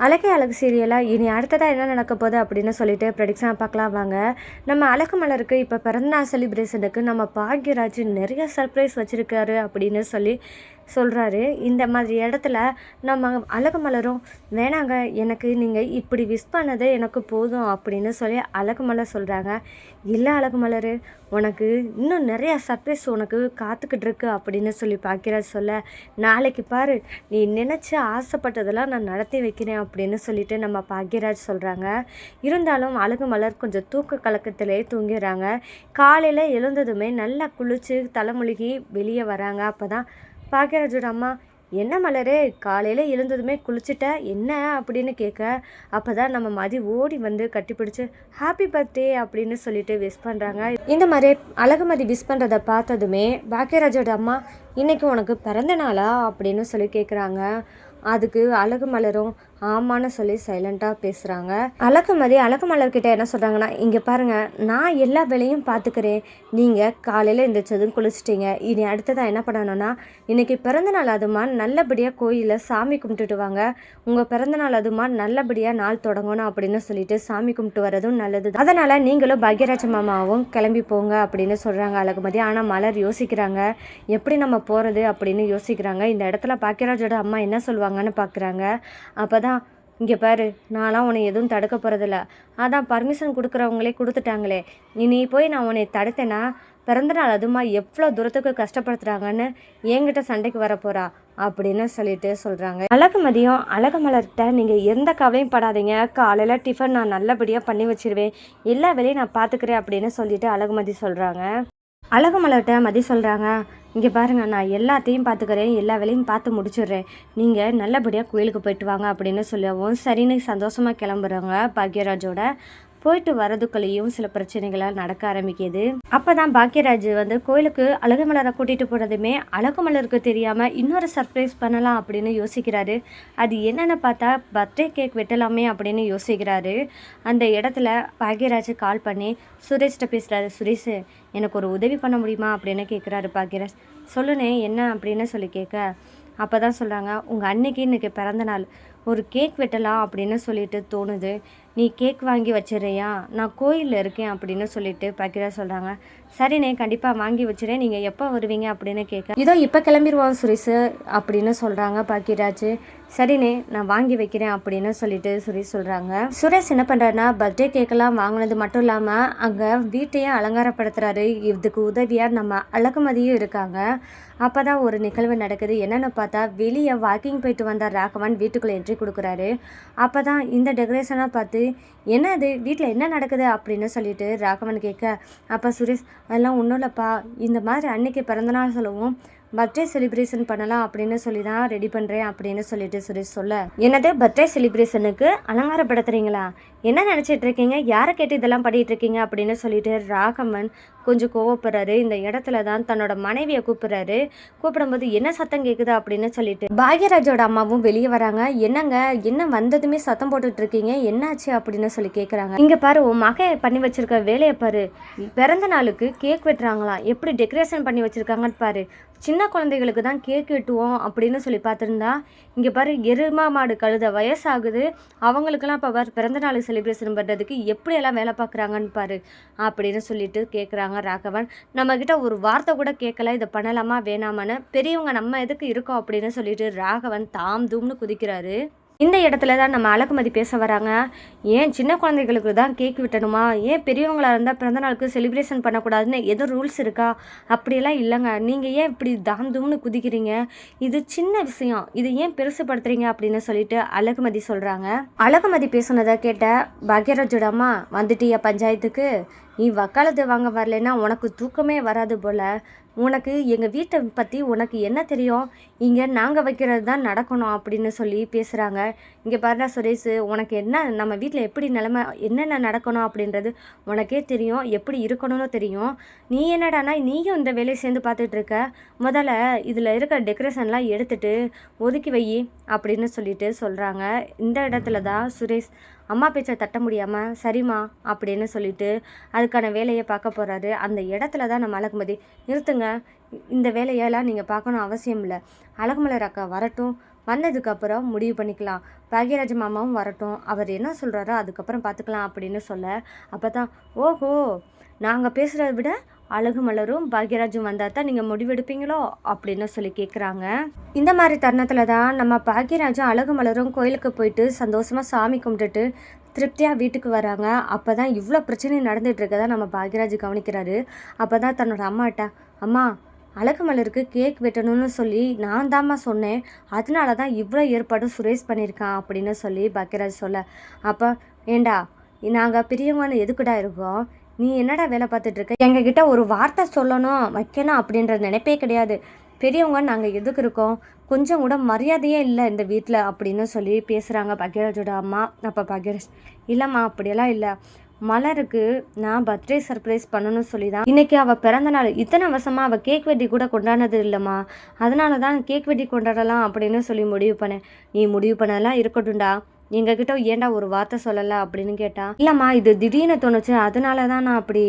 அழகே அழகு சீரியலாக இனி அடுத்ததாக என்ன நடக்க போகுது அப்படின்னு சொல்லிட்டு ப்ரெடிக்ஷனாக பார்க்கலாம் வாங்க. நம்ம அழகு மலருக்கு இப்போ பிறந்தநாள் செலிப்ரேஷனுக்கு நம்ம பாக்யராஜ் நிறைய சர்ப்ரைஸ் வச்சுருக்காரு அப்படின்னு சொல்கிறாரு. இந்த மாதிரி இடத்துல நம்ம அழகு மலரும் வேணாங்க, எனக்கு நீங்கள் இப்படி விஷ் பண்ணது எனக்கு போதும் அப்படின்னு சொல்லி அழகு மலர் சொல்கிறாங்க. இல்லை அழகு மலர், உனக்கு இன்னும் நிறையா சர்ப்ரைஸ் உனக்கு காத்துக்கிட்டு இருக்கு அப்படின்னு சொல்லி பாக்யராஜ் சொல்ல, நாளைக்கு பாரு நீ நினச்சி ஆசைப்பட்டதெல்லாம் நான் நடத்தி வைக்கிறேன் அப்படின்னு சொல்லிட்டு நம்ம பாக்யராஜ் சொல்கிறாங்க. இருந்தாலும் அழகு மலர் கொஞ்சம் தூக்க கலக்கத்திலே தூங்கிடுறாங்க. காலையில் எழுந்ததுமே நல்லா குளித்து தலைமொழிகி வெளியே வராங்க. அப்போ தான் பாக்யராஜோட அம்மா, என்ன மலரே காலையில் எழுந்ததுமே குளிச்சுட்ட என்ன அப்படின்னு கேட்க, அப்போ தான் நம்ம மதி ஓடி வந்து கட்டிப்பிடிச்சு ஹாப்பி பர்த்டே அப்படின்னு சொல்லிட்டு விஷ் பண்ணுறாங்க. இந்த மாதிரி அழகுமதி விஷ் பண்ணுறதை பார்த்ததுமே பாக்யராஜோட அம்மா, இன்றைக்கி உனக்கு பிறந்த நாளா அப்படின்னு சொல்லி கேட்குறாங்க. அதுக்கு அழகு மலரும் ஆமான்னு சொல்லி சைலண்ட்டாக பேசுகிறாங்க. அழகு மலர்கிட்ட என்ன சொல்கிறாங்கன்னா, இங்கே பாருங்கள், நான் எல்லா வேலையும் பார்த்துக்கிறேன், நீங்கள் காலையில் எந்திரிச்சதும் குளிச்சிட்டிங்க, இனி அடுத்ததாக என்ன பண்ணணும்னா இன்றைக்கி பிறந்தநாள் அதுமா நல்லபடியாக கோயிலில் சாமி கும்பிட்டுட்டு வாங்க, உங்கள் பிறந்தநாள் அதுமா நல்லபடியாக நாள் தொடங்கணும் அப்படின்னு சொல்லிட்டு சாமி கும்பிட்டு வரதும் நல்லது, அதனால் நீங்களும் பாக்யராஜ மாமாவும் கிளம்பி போங்க அப்படின்னு சொல்கிறாங்க அழகுமதி. ஆனால் மலர் யோசிக்கிறாங்க, எப்படி நம்ம போகிறது அப்படின்னு யோசிக்கிறாங்க. இந்த இடத்துல பாக்யராஜோட அம்மா என்ன சொல்லுவாங்கன்னு பார்க்குறாங்க. அப்போ தான், இங்கே பாரு, நான்லாம் உன்னை எதுவும் தடுக்க போகிறதில்ல, அதான் பர்மிஷன் கொடுக்குறவங்களே கொடுத்துட்டாங்களே, நீ போய் நான் உன்னை தடுத்தேன்னா பிறந்தநாள் அதுமா எவ்வளோ தூரத்துக்கு கஷ்டப்படுத்துகிறாங்கன்னு என்கிட்ட சண்டைக்கு வரப்போகிறா அப்படின்னு சொல்லிட்டு சொல்கிறாங்க. அழகு மலர்கிட்ட நீங்கள் எந்த கவலையும் படாதீங்க, காலையில் டிஃபன் நான் நல்லபடியாக பண்ணி வச்சிருவேன், எல்லா வேலையும் நான் பார்த்துக்கிறேன் அப்படின்னு சொல்லிட்டு அழகுமதி சொல்கிறாங்க. அழகு மலர்கிட்ட மதி சொல்கிறாங்க, இங்கே பாருங்கள், நான் எல்லாத்தையும் பார்த்துக்கிறேன், எல்லா வேலையும் பார்த்து முடிச்சிடுறேன், நீங்கள் நல்லபடியாக கோயிலுக்கு போயிட்டு வாங்க அப்படின்னு சொல்லவும் சரின்னு சந்தோஷமாக கிளம்புறாங்க. பாக்யராஜோட போயிட்டு வரதுக்குள்ளேயும் சில பிரச்சனைகளால் நடக்க ஆரம்பிக்குது. அப்போ தான் பாக்யராஜ் வந்து கோயிலுக்கு அழகு மலரை கூட்டிகிட்டு போனதுமே அழகு மலருக்கு தெரியாமல் இன்னொரு சர்ப்ரைஸ் பண்ணலாம் அப்படின்னு யோசிக்கிறாரு. அது என்னென்னு பார்த்தா பர்த்டே கேக் வெட்டலாமே அப்படின்னு யோசிக்கிறாரு. அந்த இடத்துல பாக்யராஜ் கால் பண்ணி சுரேஷ்கிட்ட பேசுகிறாரு. சுரேஷ், எனக்கு ஒரு உதவி பண்ண முடியுமா அப்படின்னு கேட்குறாரு பாக்யராஜ். சொல்லுனே என்ன அப்படின்னு சொல்லி கேட்க, அப்போ தான் சொல்கிறாங்க, உங்கள் அன்னைக்கு இன்றைக்கி பிறந்த நாள், ஒரு கேக் வெட்டலாம் அப்படின்னு சொல்லிட்டு தோணுது, நீ கேக் வாங்கி வச்சிடுறியா, நான் கோயிலில் இருக்கேன் அப்படின்னு சொல்லிட்டு பாக்யராஜ் சொல்கிறாங்க. சரிண்ணே, கண்டிப்பாக வாங்கி வச்சுறேன், நீங்கள் எப்போ வருவீங்க அப்படின்னு கேட்க, இதோ இப்போ கிளம்பிடுவோம் சுரேஷ் அப்படின்னு சொல்கிறாங்க பாக்யராஜ். சரிண்ணே, நான் வாங்கி வைக்கிறேன் அப்படின்னு சொல்லிட்டு சுரேஷ் சொல்கிறாங்க. சுரேஷ் என்ன பண்ணுறாருன்னா, பர்த்டே கேக்கெல்லாம் வாங்கினது மட்டும் இல்லாமல் அங்கே வீட்டையே அலங்காரப்படுத்துகிறாரு. இதுக்கு உதவியாக நம்ம அழகுமதியும் இருக்காங்க. அப்போ தான் ஒரு நிகழ்வு நடக்குது. என்னென்னு பார்த்தா வெளியே வாக்கிங் போயிட்டு வந்தார் ராகவன், வீட்டுக்குள்ளே என்ட்ரி கொடுக்குறாரு. அப்போ தான் இந்த டெக்கரேஷனாக பார்த்து, என்ன அது வீட்டில் என்ன நடக்குது அப்படின்னு சொல்லிட்டு ராகவன் கேட்க, அப்போ சுரேஷ், அதெல்லாம் ஒன்றும் இல்லைப்பா, இந்த மாதிரி அன்னைக்கு பிறந்தநாள் சொல்லவும் பர்த்டே செலிப்ரேஷன் பண்ணலாம் அப்படின்னு சொல்லி தான் ரெடி பண்ணுறேன் அப்படின்னு சொல்லிட்டு சுரேஷ் சொல்ல, என்னது பர்த்டே செலிப்ரேஷனுக்கு அலங்காரப்படுத்துறீங்களா, என்ன நினச்சிட்டு இருக்கீங்க, யாரை கேட்டு இதெல்லாம் பண்ணிகிட்டு இருக்கீங்க அப்படின்னு சொல்லிட்டு ராகவன் கொஞ்சம் கோவப்படுறாரு. இந்த இடத்துல தான் தன்னோட மனைவியை கூப்பிட்றாரு. கூப்பிடும்போது என்ன சத்தம் கேட்குது அப்படின்னு சொல்லிட்டு பாக்யராஜோட அம்மாவும் வெளியே வராங்க. என்னங்க, என்ன வந்ததுமே சத்தம் போட்டுட்டு இருக்கீங்க, என்னாச்சு அப்படின்னு சொல்லி கேட்குறாங்க. இங்கே பாரு, உன் மகன் பண்ணி வச்சிருக்க வேலையை பாரு, பிறந்த நாளுக்கு கேக் வெட்டுறாங்களாம், எப்படி டெக்கரேஷன் பண்ணி வச்சுருக்காங்கன்னு பாரு, சின்ன குழந்தைகளுக்கு தான் கேக் வெட்டுவோம் அப்படின்னு சொல்லி பார்த்துருந்தா, இங்கே பாரு, எருமா மாடு கழுத வயசாகுது, அவங்களுக்கெல்லாம் இப்போ பிறந்தநாள் செலிப்ரேஷன் பண்ணுறதுக்கு எப்படியெல்லாம் வேலை பார்க்குறாங்கன்னு பாரு அப்படின்னு சொல்லிட்டு கேட்குறாங்க ராகவன். நம்மக்கிட்ட ஒரு வார்த்தை கூட கேட்கல, இதை பண்ணலாமா வேணாமான்னு, பெரியவங்க நம்ம எதுக்கு இருக்கோம் அப்படின்னு சொல்லிட்டு ராகவன் தாம் தூம்னு குதிக்கிறாரு. இந்த இடத்துல தான் நம்ம அழகுமதி பேச வராங்க. ஏன் சின்ன குழந்தைகளுக்கு தான் கேக் விட்டணுமா, ஏன் பெரியவங்களாக இருந்தால் பிறந்தநாளுக்கு செலிப்ரேஷன் பண்ணக்கூடாதுன்னு எதுவும் ரூல்ஸ் இருக்கா, அப்படியெல்லாம் இல்லைங்க, நீங்கள் ஏன் இப்படி தாம்தும்னு குதிக்கிறீங்க, இது சின்ன விஷயம், இது ஏன் பெருசுப்படுத்துறீங்க அப்படின்னு சொல்லிட்டு அழகுமதி சொல்கிறாங்க. அழகுமதி பேசுனதை கேட்ட பாக்யராஜோட அம்மா, வந்துட்டியா பஞ்சாயத்துக்கு, நீ வக்காலத்து வாங்க வரலைன்னா உனக்கு தூக்கமே வராது போல், உனக்கு எங்கள் வீட்டை பற்றி உனக்கு என்ன தெரியும், இங்கே நாங்கள் வைக்கிறது தான் நடக்கணும் அப்படின்னு சொல்லி பேசுகிறாங்க. இங்கே பாருடா சுரேஷ், உனக்கு என்ன நம்ம வீட்டில் எப்படி நிலமை என்னென்ன நடக்கணும் அப்படின்றது உனக்கே தெரியும், எப்படி இருக்கணும்னு தெரியும், நீ என்னடானா நீயும் இந்த வேலையை சேர்ந்து பார்த்துட்டு இருக்க, முதல்ல இதில் இருக்கிற டெக்கரேஷன்லாம் எடுத்துகிட்டு ஒதுக்கி வை அப்படின்னு சொல்லிட்டு சொல்கிறாங்க. இந்த இடத்துல தான் சுரேஷ் அம்மா பேச்சை தட்ட முடியாமல் சரிம்மா அப்படின்னு சொல்லிட்டு அதுக்கான வேலையை பார்க்க போகிறாரு. அந்த இடத்துல தான் நம்ம அழகுமதி, நிறுத்துங்க, இந்த வேலையெல்லாம் நீங்கள் பார்க்கணும் அவசியம் இல்லை, அழகுமலர் அக்கா வரட்டும், வந்ததுக்கப்புறம் முடிவு பண்ணிக்கலாம். பாக்யராஜ் மாமாவும் வரட்டும். அவர் என்ன சொல்கிறாரோ அதுக்கப்புறம் பார்த்துக்கலாம் அப்படின்னு சொல்ல, அப்போ தான் ஓஹோ! நாங்கள் பேசுகிறத விட அழகு மலரும் பாக்யராஜும் வந்தால் தான் நீங்கள் முடிவெடுப்பீங்களோ அப்படின்னு சொல்லி கேட்குறாங்க. இந்த மாதிரி தருணத்தில் தான் நம்ம பாக்யராஜும் அழகு மலரும் கோயிலுக்கு போயிட்டு சந்தோஷமாக சாமி கும்பிட்டுட்டு திருப்தியாக வீட்டுக்கு வராங்க. அப்போ தான் இவ்வளோ பிரச்சனை நடந்துகிட்டு இருக்கதா நம்ம பாக்யராஜ் கவனிக்கிறாரு. அப்போ தான் தன்னோட அம்மாட்ட, அம்மா அழகு மலருக்கு கேக் வெட்டணும்னு சொல்லி நான் தாம்மா சொன்னேன், அதனால தான் இவ்வளோ ஏற்பாடும் சுரேஷ் பண்ணியிருக்கான் அப்படின்னு சொல்லி பாக்யராஜ் சொல்ல, அப்போ ஏண்டா நாங்கள் பெரியவங்கன்னு எதுக்குடா இருக்கோம், நீ என்னடா வேலை பார்த்துட்ருக்க, எங்ககிட்ட ஒரு வார்த்தை சொல்லணும் வைக்கணும் அப்படின்ற நினைப்பே கிடையாது, பெரியவங்க நாங்கள் எதுக்கு இருக்கோம், கொஞ்சம் கூட மரியாதையே இல்லை இந்த வீட்டில் அப்படின்னு சொல்லி பேசுகிறாங்க பாக்யராஜோட அம்மா. அப்போ பாக்யராஜ், இல்லைம்மா அப்படியெல்லாம் இல்லை, மலருக்கு நான் பர்த்டே சர்ப்ரைஸ் பண்ணணும்னு சொல்லி தான் இன்றைக்கி அவள் பிறந்த நாள், இத்தனை வருஷமாக அவள் கேக் வெட்டி கூட கொண்டாடினது இல்லைம்மா, அதனால தான் கேக் வெட்டி கொண்டாடலாம் அப்படின்னு சொல்லி முடிவு பண்ணேன். நீ முடிவு பண்ணலாம் இருக்கட்டும்டா, எங்ககிட்ட ஏன்டா ஒரு வார்த்தை சொல்லலை அப்படின்னு கேட்டா, இல்லைம்மா இது திடீர்னு தோணுச்சு, அதனால தான் நான் அப்படி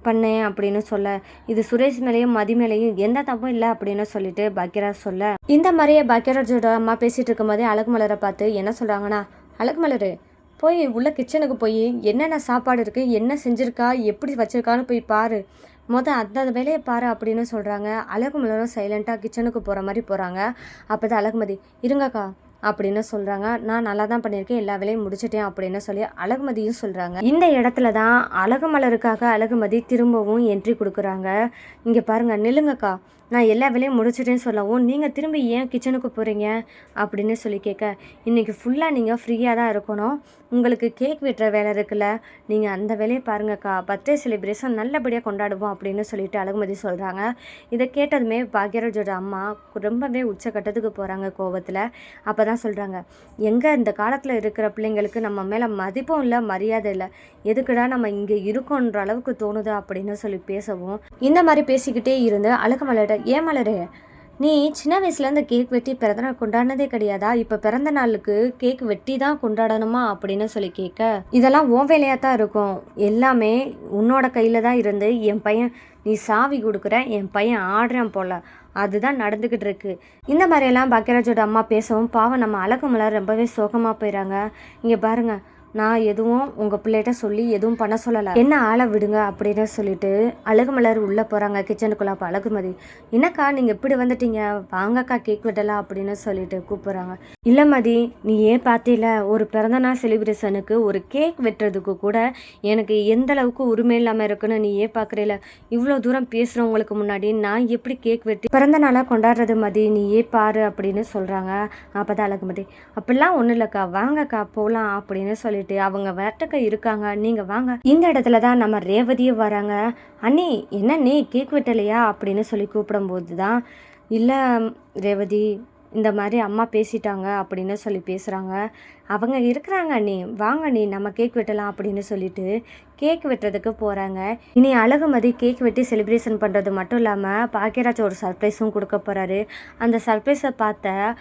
பண்ணேன் அப்படின்னு சொல்ல, இது சுரேஷ் மேலேயும் மதி மேலேயும் எந்த தப்பும் இல்லை அப்படின்னு சொல்லிட்டு பாக்யராஜ் சொல்ல, இந்த மாதிரியே பாக்யராஜோட அம்மா பேசிகிட்டு இருக்கும்போதே அழகு மலரை பார்த்து என்ன சொல்கிறாங்கன்னா, அழகு மலரு போய் உள்ள கிச்சனுக்கு போய் என்னென்ன சாப்பாடு இருக்குது, என்ன செஞ்சுருக்கா, எப்படி வச்சுருக்கான்னு போய் பாரு, அந்த வேலையை பாரு அப்படின்னு சொல்கிறாங்க. அழகு மலரும் சைலண்ட்டாக கிச்சனுக்கு போகிற மாதிரி போகிறாங்க. அப்போ தான் அழகுமதி, இருங்கக்கா அப்படின்னு சொல்கிறாங்க. நான் நல்லா தான் பண்ணியிருக்கேன், எல்லா வேலையும் முடிச்சிட்டேன் அப்படின்னு சொல்லி அழகுமதியும் சொல்கிறாங்க. இந்த இடத்துல தான் அழகு மலருக்காக அழகுமதி திரும்பவும் என்ட்ரி கொடுக்குறாங்க. இங்கே பாருங்கள், நில்லுங்கக்கா, நான் எல்லா வேலையும் முடிச்சிட்டேன்னு சொல்லவும் நீங்கள் திரும்பி ஏன் கிச்சனுக்கு போகிறீங்க அப்படின்னு சொல்லி கேட்க, இன்றைக்கி ஃபுல்லாக நீங்கள் ஃப்ரீயாக தான் இருக்கணும், உங்களுக்கு கேக் வெட்டுற வேலை இருக்குல்ல, நீங்கள் அந்த வேலையை பாருங்கக்கா, பர்த்டே செலிப்ரேஷன் நல்லபடியாக கொண்டாடுவோம் அப்படின்னு சொல்லிட்டு அழகுமதி சொல்கிறாங்க. இதை கேட்டதுமே பாக்யராஜோட அம்மா ரொம்பவே உச்சக்கட்டத்துக்கு போகிறாங்க கோவத்தில். அப்போ தான் சொல்கிறாங்க, எங்கே இந்த காலத்தில் இருக்கிற பிள்ளைங்களுக்கு நம்ம மேலே மதிப்பும் இல்லை மரியாதை இல்லை, எதுக்குடா நம்ம இங்கே இருக்கோன்ற அளவுக்கு தோணுது அப்படின்னு சொல்லி பேசவும், இந்த மாதிரி பேசிக்கிட்டே இருந்து அழகு மலர்கிட்ட, ஏன் மலரு நீ சின்ன வயசுலேருந்து கேக் வெட்டி பிறந்தநாள் கொண்டாடினதே கிடையாதா, இப்போ பிறந்த நாளுக்கு கேக் வெட்டி தான் கொண்டாடணுமா அப்படின்னு சொல்லி கேட்க, இதெல்லாம் உன் வேலையாக தான் இருக்கும், எல்லாமே உன்னோட கையில் தான் இருந்து என் பையன் நீ சாவி கொடுக்குற, என் பையன் ஆடுறான் போல், அதுதான் நடந்துக்கிட்டு இருக்கு. இந்த மாதிரியெல்லாம் பாக்யராஜோட அம்மா பேசவும் பாவம் நம்ம அழகு மலர் ரொம்பவே சோகமாக போயிடறாங்க. இங்கே பாருங்கள், நான் எதுவும் உங்கள் பிள்ளைகிட்ட சொல்லி எதுவும் பண்ண சொல்லலை, என்ன ஆளை விடுங்க அப்படின்னு சொல்லிட்டு அழகு மலர் உள்ளே போகிறாங்க கிச்சனுக்குள்ளே. அப்போ அழகுமதி, என்னக்கா நீங்கள் இப்படி வந்துட்டீங்க, வாங்கக்கா கேக் வெட்டலாம் அப்படின்னு சொல்லிட்டு கூப்பிட்றாங்க. இல்லை மதி, நீ ஏன் பார்த்தில, ஒரு பிறந்தநாள் செலிப்ரேஷனுக்கு ஒரு கேக் வெட்டுறதுக்கு கூட எனக்கு எந்த அளவுக்கு உரிமை இல்லாமல் இருக்குன்னு நீ ஏன் பார்க்குறீல, இவ்வளோ தூரம் பேசுகிறவங்களுக்கு முன்னாடி நான் எப்படி கேக் வெட்டி பிறந்த நாளாக கொண்டாடுறது மதி, நீ ஏன் பாரு அப்படின்னு சொல்கிறாங்க. அப்போ தான் அழகுமதி, அப்படிலாம் ஒன்றும் இல்லைக்கா, வாங்கக்கா போகலாம் அப்படின்னு சொல்லி அவங்க வரட்டுக்க இருக்காங்க, நீங்க வாங்க. இந்த இடத்துல தான் நம்ம ரேவதியும் வராங்க. அண்ணி என்ன நீ கேக் வெட்டலையா அப்படின்னு சொல்லி கூப்பிடும்போது தான், இல்லை ரேவதி இந்த மாதிரி அம்மா பேசிட்டாங்க அப்படின்னு சொல்லி பேசுகிறாங்க, அவங்க இருக்கிறாங்க அண்ணி, வாங்க நீ நம்ம கேக் வெட்டலாம் அப்படின்னு சொல்லிட்டு கேக் வெட்டுறதுக்கு போகிறாங்க. இனி அழகுமதி கேக் வெட்டி செலிப்ரேஷன் பண்ணுறது மட்டும் இல்லாமல் பாக்யராஜ் ஒரு சர்ப்ரைஸும் கொடுக்க போகிறாரு. அந்த சர்ப்ரைஸை பார்த்த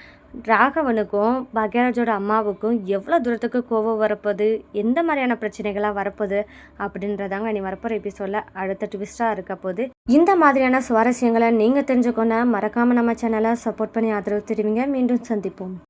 ராகவனுக்கும் பாக்யராஜோட அம்மாவுக்கும் எவ்வளோ தூரத்துக்கு கோவம் வரப்போகுது, எந்த மாதிரியான பிரச்சனைகளாக வரப்போகுது அப்படின்றதாங்க நீ வரப்போகிற எபிசோடில் அடுத்த ட்விஸ்ட்டாக இருக்க போது. இந்த மாதிரியான சுவாரஸ்யங்களை நீங்கள் தெரிஞ்சுக்கொள்ள மறக்காமல் நம்ம சேனலை சப்போர்ட் பண்ணி ஆதரவு தெரிவிங்க. மீண்டும் சந்திப்போம்.